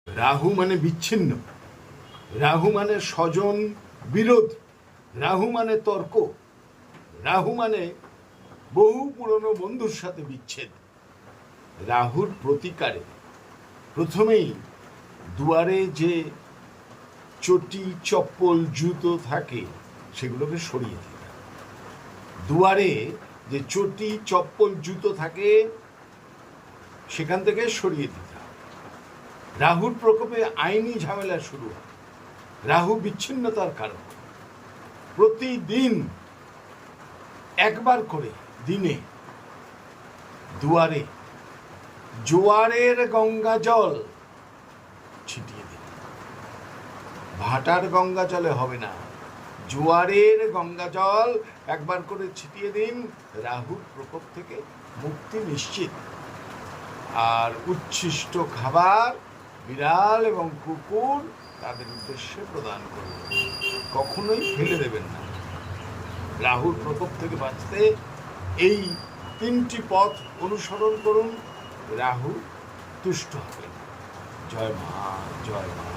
রাহু মানে বিচ্ছিন্ন, রাহু মানে স্বজন বিরোধ, রাহু মানে তর্ক, রাহু মানে বহু পুরনো বন্ধুর সাথে বিচ্ছেদ। রাহুর প্রতিকারে প্রথমেই দুয়ারে যে চটি চপ্পল জুতো থাকে সেগুলোকে সরিয়ে দিতে হবে। দুয়ারে যে চটি চপ্পল জুতো থাকে সেখান থেকে সরিয়ে দিতে হবে। রাহুর প্রকোপে আইনি ঝামেলা শুরু হয়। রাহু বিচ্ছিন্নতার কারণ। প্রতিদিন একবার করে দিনে দুয়ারে জোয়ারের গঙ্গা জল ছিটিয়ে দিন। ভাটার গঙ্গা জলে হবে না, জোয়ারের গঙ্গা জল একবার করে ছিটিয়ে দিন। রাহুর প্রকোপ থেকে মুক্তি নিশ্চিত। আর উচ্ছিষ্ট খাবার বিড়াল এবং কুকুর তাদের উদ্দেশ্যে প্রদান করুন, কখনোই ফেলে দেবেন না। রাহুর প্রকোপ থেকে বাঁচতে এই 3টি পথ অনুসরণ করুন, রাহু তুষ্ট হবে। জয় মা, জয় মা।